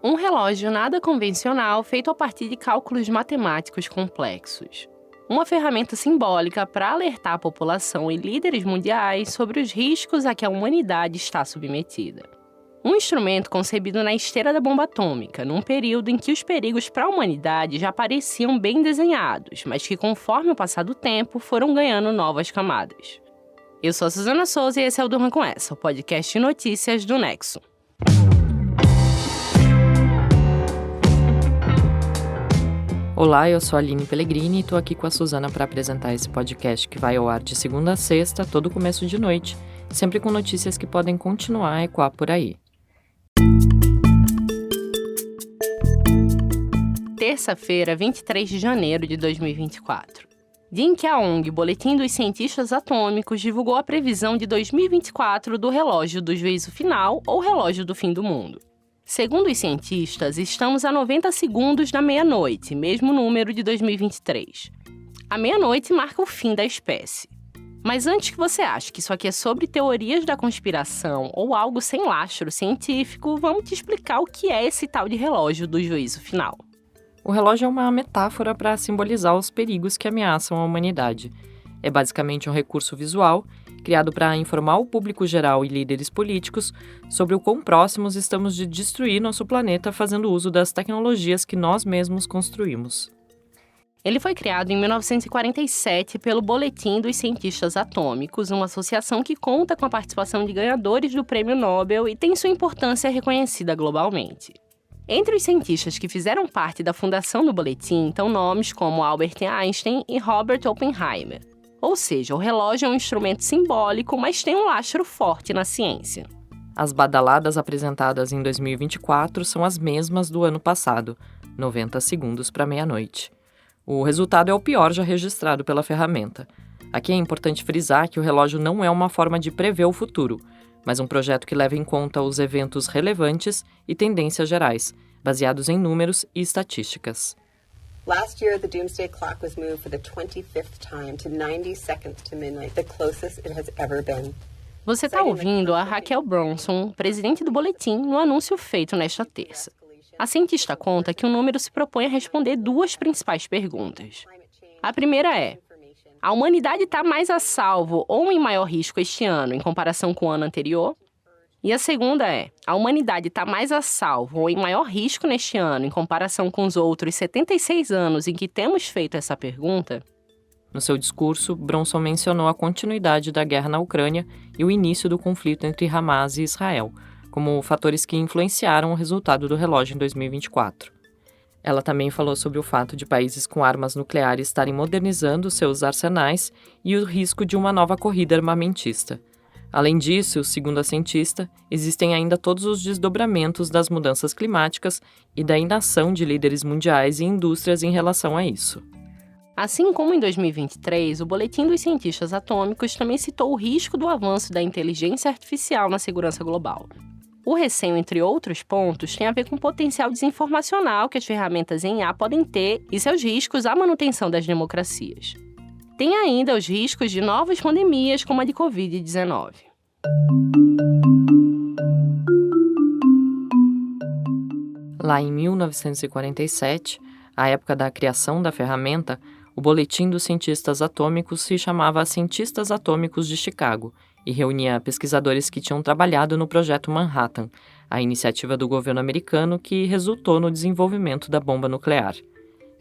Um relógio nada convencional feito a partir de cálculos matemáticos complexos. Uma ferramenta simbólica para alertar a população e líderes mundiais sobre os riscos a que a humanidade está submetida. Um instrumento concebido na esteira da bomba atômica, num período em que os perigos para a humanidade já pareciam bem desenhados, mas que, conforme o passar do tempo, foram ganhando novas camadas. Eu sou a Suzana Souza e esse é o Durma Com Essa, o podcast de notícias do Nexo. Olá, eu sou a Aline Pellegrini e estou aqui com a Suzana para apresentar esse podcast que vai ao ar de segunda a sexta, todo começo de noite, sempre com notícias que podem continuar a ecoar por aí. Terça-feira, 23 de janeiro de 2024. Dia em que a ONG Boletim dos Cientistas Atômicos divulgou a previsão de 2024 do relógio do juízo final ou relógio do fim do mundo. Segundo os cientistas, estamos a 90 segundos da meia-noite, mesmo número de 2023. A meia-noite marca o fim da espécie. Mas antes que você ache que isso aqui é sobre teorias da conspiração ou algo sem lastro científico, vamos te explicar o que é esse tal de relógio do juízo final. O relógio é uma metáfora para simbolizar os perigos que ameaçam a humanidade. É basicamente um recurso visual criado para informar o público geral e líderes políticos sobre o quão próximos estamos de destruir nosso planeta fazendo uso das tecnologias que nós mesmos construímos. Ele foi criado em 1947 pelo Boletim dos Cientistas Atômicos, uma associação que conta com a participação de ganhadores do Prêmio Nobel e tem sua importância reconhecida globalmente. Entre os cientistas que fizeram parte da fundação do boletim estão nomes como Albert Einstein e Robert Oppenheimer. Ou seja, o relógio é um instrumento simbólico, mas tem um lastro forte na ciência. As badaladas apresentadas em 2024 são as mesmas do ano passado, 90 segundos para meia-noite. O resultado é o pior já registrado pela ferramenta. Aqui é importante frisar que o relógio não é uma forma de prever o futuro, mas um projeto que leva em conta os eventos relevantes e tendências gerais, baseados em números e estatísticas. Last year, the doomsday clock was moved for the 25th time to 90 seconds to midnight, the closest it has ever been. Você está ouvindo a Raquel Bronson, presidente do boletim, no anúncio feito nesta terça. A cientista conta que o número se propõe a responder duas principais perguntas. A primeira é: a humanidade está mais a salvo ou em maior risco este ano em comparação com o ano anterior? E a segunda é: a humanidade está mais a salvo ou em maior risco neste ano em comparação com os outros 76 anos em que temos feito essa pergunta? No seu discurso, Bronson mencionou a continuidade da guerra na Ucrânia e o início do conflito entre Hamas e Israel, como fatores que influenciaram o resultado do relógio em 2024. Ela também falou sobre o fato de países com armas nucleares estarem modernizando seus arsenais e o risco de uma nova corrida armamentista. Além disso, segundo a cientista, existem ainda todos os desdobramentos das mudanças climáticas e da inação de líderes mundiais e indústrias em relação a isso. Assim como em 2023, o Boletim dos Cientistas Atômicos também citou o risco do avanço da inteligência artificial na segurança global. O receio, entre outros pontos, tem a ver com o potencial desinformacional que as ferramentas em IA podem ter e seus riscos à manutenção das democracias. Tem ainda os riscos de novas pandemias, como a de Covid-19. Lá em 1947, a época da criação da ferramenta, o Boletim dos Cientistas Atômicos se chamava Cientistas Atômicos de Chicago e reunia pesquisadores que tinham trabalhado no Projeto Manhattan, a iniciativa do governo americano que resultou no desenvolvimento da bomba nuclear.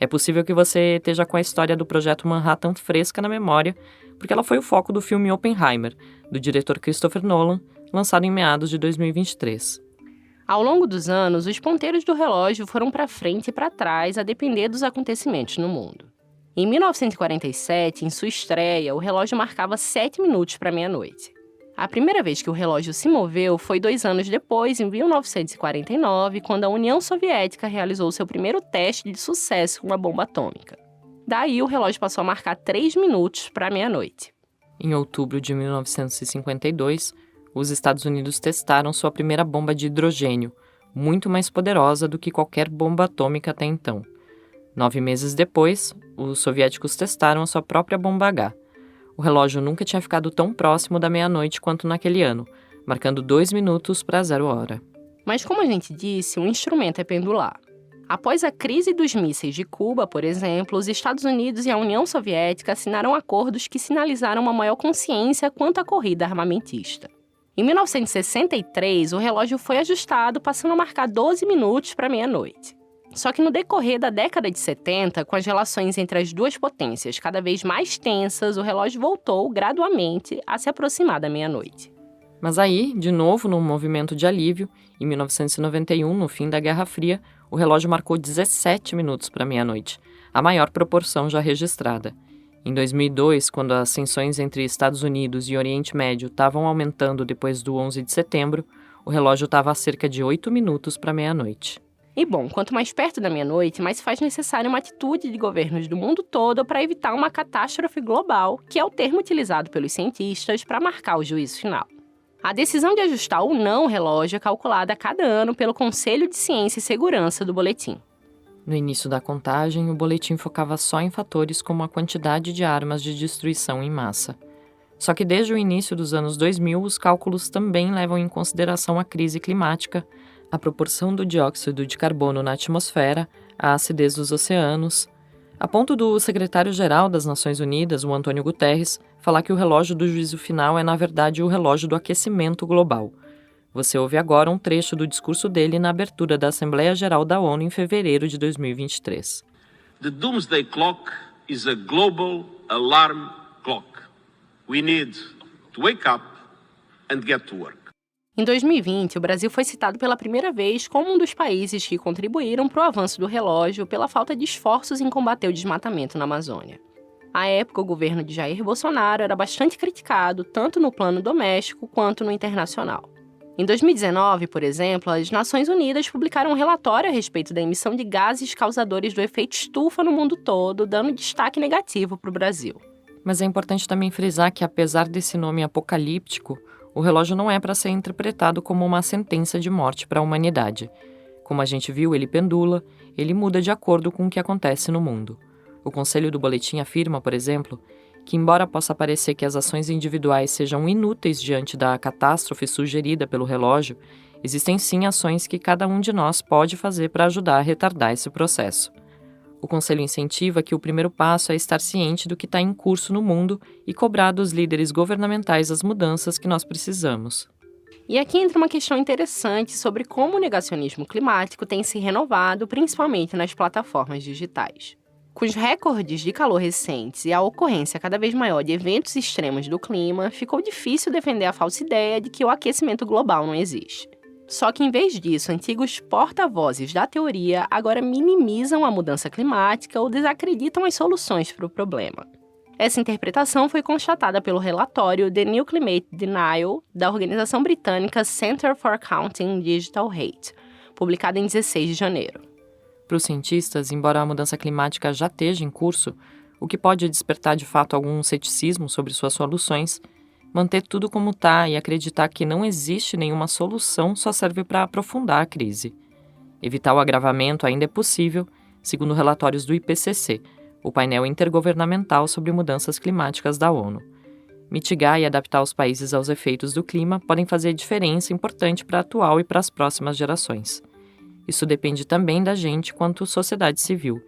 É possível que você esteja com a história do Projeto Manhattan fresca na memória, porque ela foi o foco do filme Oppenheimer, do diretor Christopher Nolan, lançado em meados de 2023. Ao longo dos anos, os ponteiros do relógio foram para frente e para trás, a depender dos acontecimentos no mundo. Em 1947, em sua estreia, o relógio marcava 7 minutos para meia-noite. A primeira vez que o relógio se moveu foi 2 anos depois, em 1949, quando a União Soviética realizou seu primeiro teste de sucesso com uma bomba atômica. Daí, o relógio passou a marcar 3 minutos para meia-noite. Em outubro de 1952, os Estados Unidos testaram sua primeira bomba de hidrogênio, muito mais poderosa do que qualquer bomba atômica até então. 9 meses depois, os soviéticos testaram a sua própria bomba H. O relógio nunca tinha ficado tão próximo da meia-noite quanto naquele ano, marcando 2 minutos para 0 hora. Mas como a gente disse, o instrumento é pendular. Após a crise dos mísseis de Cuba, por exemplo, os Estados Unidos e a União Soviética assinaram acordos que sinalizaram uma maior consciência quanto à corrida armamentista. Em 1963, o relógio foi ajustado, passando a marcar 12 minutos para meia-noite. Só que no decorrer da década de 70, com as relações entre as duas potências cada vez mais tensas, o relógio voltou gradualmente a se aproximar da meia-noite. Mas aí, de novo num movimento de alívio, em 1991, no fim da Guerra Fria, o relógio marcou 17 minutos para meia-noite, a maior proporção já registrada. Em 2002, quando as tensões entre Estados Unidos e Oriente Médio estavam aumentando depois do 11 de setembro, o relógio estava a cerca de 8 minutos para meia-noite. E bom, quanto mais perto da meia-noite, mais se faz necessária uma atitude de governos do mundo todo para evitar uma catástrofe global, que é o termo utilizado pelos cientistas para marcar o juízo final. A decisão de ajustar ou não o relógio é calculada a cada ano pelo Conselho de Ciência e Segurança do Boletim. No início da contagem, o boletim focava só em fatores como a quantidade de armas de destruição em massa. Só que desde o início dos anos 2000, os cálculos também levam em consideração a crise climática, a proporção do dióxido de carbono na atmosfera, a acidez dos oceanos, a ponto do secretário-geral das Nações Unidas, o Antônio Guterres, falar que o relógio do juízo final é, na verdade, o relógio do aquecimento global. Você ouve agora um trecho do discurso dele na abertura da Assembleia Geral da ONU em fevereiro de 2023. The Doomsday Clock is a global alarm clock. We need to wake up and get to work. Em 2020, o Brasil foi citado pela primeira vez como um dos países que contribuíram para o avanço do relógio pela falta de esforços em combater o desmatamento na Amazônia. À época, o governo de Jair Bolsonaro era bastante criticado, tanto no plano doméstico quanto no internacional. Em 2019, por exemplo, as Nações Unidas publicaram um relatório a respeito da emissão de gases causadores do efeito estufa no mundo todo, dando destaque negativo para o Brasil. Mas é importante também frisar que, apesar desse nome apocalíptico, o relógio não é para ser interpretado como uma sentença de morte para a humanidade. Como a gente viu, ele pendula, ele muda de acordo com o que acontece no mundo. O Conselho do Boletim afirma, por exemplo, que embora possa parecer que as ações individuais sejam inúteis diante da catástrofe sugerida pelo relógio, existem sim ações que cada um de nós pode fazer para ajudar a retardar esse processo. O Conselho incentiva que o primeiro passo é estar ciente do que está em curso no mundo e cobrar dos líderes governamentais as mudanças que nós precisamos. E aqui entra uma questão interessante sobre como o negacionismo climático tem se renovado, principalmente nas plataformas digitais. Com os recordes de calor recentes e a ocorrência cada vez maior de eventos extremos do clima, ficou difícil defender a falsa ideia de que o aquecimento global não existe. Só que, em vez disso, antigos porta-vozes da teoria agora minimizam a mudança climática ou desacreditam as soluções para o problema. Essa interpretação foi constatada pelo relatório The New Climate Denial da organização britânica Center for Counting Digital Hate, publicado em 16 de janeiro. Para os cientistas, embora a mudança climática já esteja em curso, o que pode despertar de fato algum ceticismo sobre suas soluções, manter tudo como está e acreditar que não existe nenhuma solução só serve para aprofundar a crise. Evitar o agravamento ainda é possível, segundo relatórios do IPCC, o painel intergovernamental sobre mudanças climáticas da ONU. Mitigar e adaptar os países aos efeitos do clima podem fazer diferença importante para a atual e para as próximas gerações. Isso depende também da gente quanto sociedade civil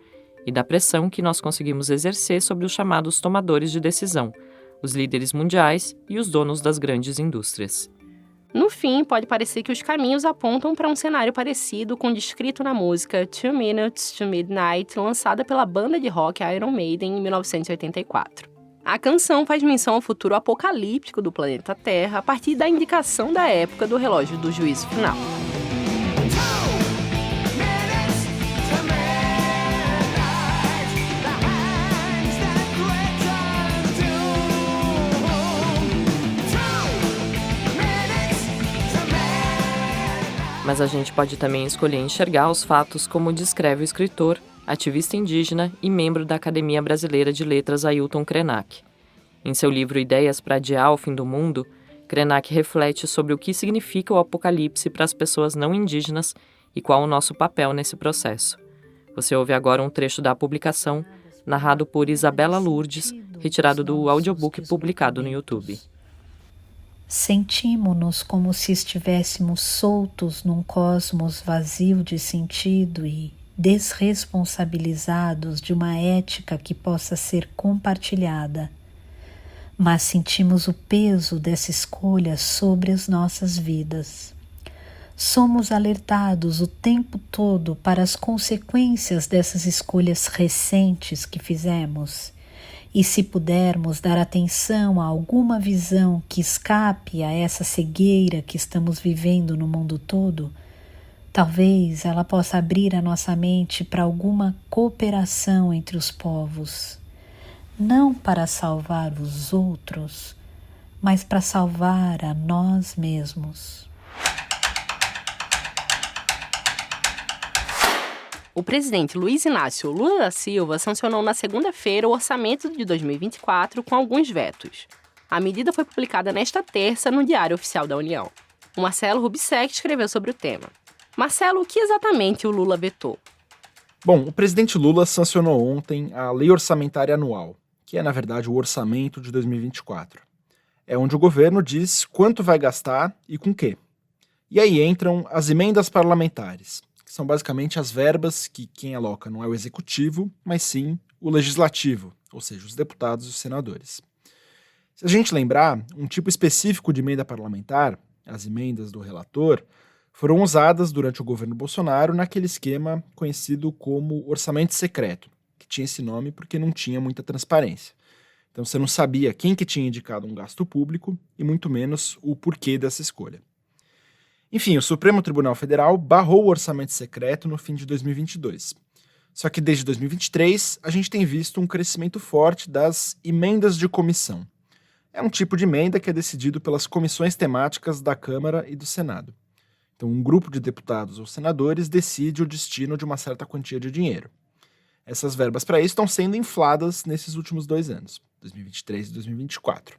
e da pressão que nós conseguimos exercer sobre os chamados tomadores de decisão, os líderes mundiais e os donos das grandes indústrias. No fim, pode parecer que os caminhos apontam para um cenário parecido com o descrito na música 2 Minutes to Midnight, lançada pela banda de rock Iron Maiden em 1984. A canção faz menção ao futuro apocalíptico do planeta Terra a partir da indicação da época do relógio do juízo final. Mas a gente pode também escolher enxergar os fatos como descreve o escritor, ativista indígena e membro da Academia Brasileira de Letras Ailton Krenak. Em seu livro Ideias para Adiar o Fim do Mundo, Krenak reflete sobre o que significa o apocalipse para as pessoas não indígenas e qual o nosso papel nesse processo. Você ouve agora um trecho da publicação, narrado por Isabela Lourdes, retirado do audiobook publicado no YouTube. Sentimos-nos como se estivéssemos soltos num cosmos vazio de sentido e desresponsabilizados de uma ética que possa ser compartilhada, mas sentimos o peso dessa escolha sobre as nossas vidas. Somos alertados o tempo todo para as consequências dessas escolhas recentes que fizemos. E se pudermos dar atenção a alguma visão que escape a essa cegueira que estamos vivendo no mundo todo, talvez ela possa abrir a nossa mente para alguma cooperação entre os povos, não para salvar os outros, mas para salvar a nós mesmos. O presidente Luiz Inácio Lula da Silva sancionou na segunda-feira o orçamento de 2024 com alguns vetos. A medida foi publicada nesta terça no Diário Oficial da União. O Marcelo Rubissec escreveu sobre o tema. Marcelo, o que exatamente o Lula vetou? Bom, o presidente Lula sancionou ontem a Lei Orçamentária Anual, que é, na verdade, o orçamento de 2024. É onde o governo diz quanto vai gastar e com quê. E aí entram as emendas parlamentares, que são basicamente as verbas que quem aloca não é o executivo, mas sim o legislativo, ou seja, os deputados e os senadores. Se a gente lembrar, um tipo específico de emenda parlamentar, as emendas do relator, foram usadas durante o governo Bolsonaro naquele esquema conhecido como orçamento secreto, que tinha esse nome porque não tinha muita transparência. Então você não sabia quem que tinha indicado um gasto público e muito menos o porquê dessa escolha. Enfim, o Supremo Tribunal Federal barrou o orçamento secreto no fim de 2022. Só que desde 2023 a gente tem visto um crescimento forte das emendas de comissão. É um tipo de emenda que é decidido pelas comissões temáticas da Câmara e do Senado. Então, um grupo de deputados ou senadores decide o destino de uma certa quantia de dinheiro. Essas verbas para isso estão sendo infladas nesses últimos 2 anos, 2023 e 2024.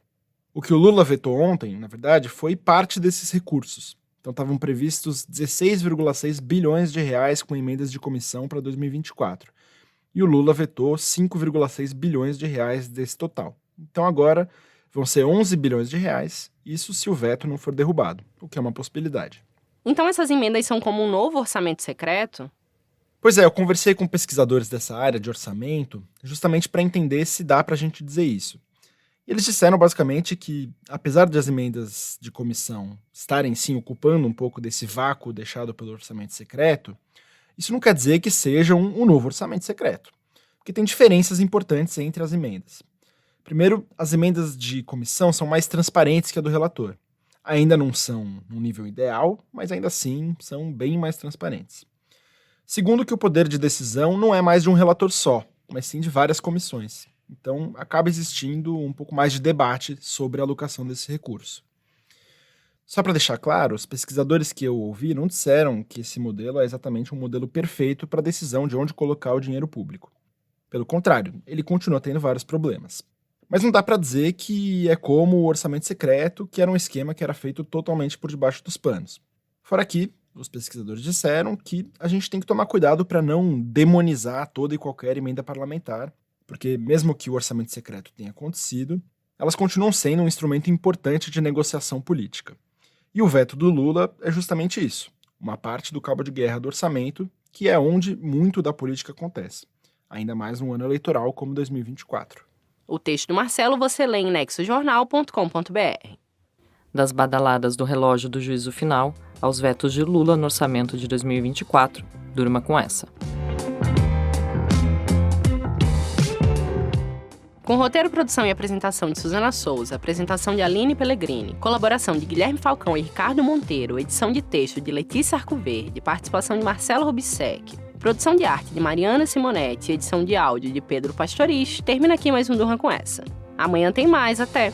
O que o Lula vetou ontem, na verdade, foi parte desses recursos. Então, estavam previstos 16,6 bilhões de reais com emendas de comissão para 2024. E o Lula vetou 5,6 bilhões de reais desse total. Então, agora vão ser 11 bilhões de reais, isso se o veto não for derrubado, o que é uma possibilidade. Então essas emendas são como um novo orçamento secreto? Pois é, eu conversei com pesquisadores dessa área de orçamento justamente para entender se dá para a gente dizer isso. E eles disseram basicamente que, apesar de as emendas de comissão estarem sim ocupando um pouco desse vácuo deixado pelo orçamento secreto, isso não quer dizer que seja um novo orçamento secreto, porque tem diferenças importantes entre as emendas. Primeiro, as emendas de comissão são mais transparentes que a do relator. Ainda não são no nível ideal, mas ainda assim são bem mais transparentes. Segundo, que o poder de decisão não é mais de um relator só, mas sim de várias comissões. Então, acaba existindo um pouco mais de debate sobre a alocação desse recurso. Só para deixar claro, os pesquisadores que eu ouvi não disseram que esse modelo é exatamente um modelo perfeito para a decisão de onde colocar o dinheiro público. Pelo contrário, ele continua tendo vários problemas. Mas não dá para dizer que é como o orçamento secreto, que era um esquema que era feito totalmente por debaixo dos panos. Fora que, os pesquisadores disseram que a gente tem que tomar cuidado para não demonizar toda e qualquer emenda parlamentar, porque mesmo que o orçamento secreto tenha acontecido, elas continuam sendo um instrumento importante de negociação política. E o veto do Lula é justamente isso, uma parte do cabo de guerra do orçamento, que é onde muito da política acontece, ainda mais num ano eleitoral como 2024. O texto do Marcelo você lê em nexojornal.com.br. Das badaladas do relógio do juízo final aos vetos de Lula no orçamento de 2024, durma com essa. Com roteiro, produção e apresentação de Suzana Souza, apresentação de Aline Pellegrini, colaboração de Guilherme Falcão e Ricardo Monteiro, edição de texto de Letícia Arcoverde, participação de Marcelo Rubissec, produção de arte de Mariana Simonetti e edição de áudio de Pedro Pastoriz, termina aqui mais um Durma com essa. Amanhã tem mais, até!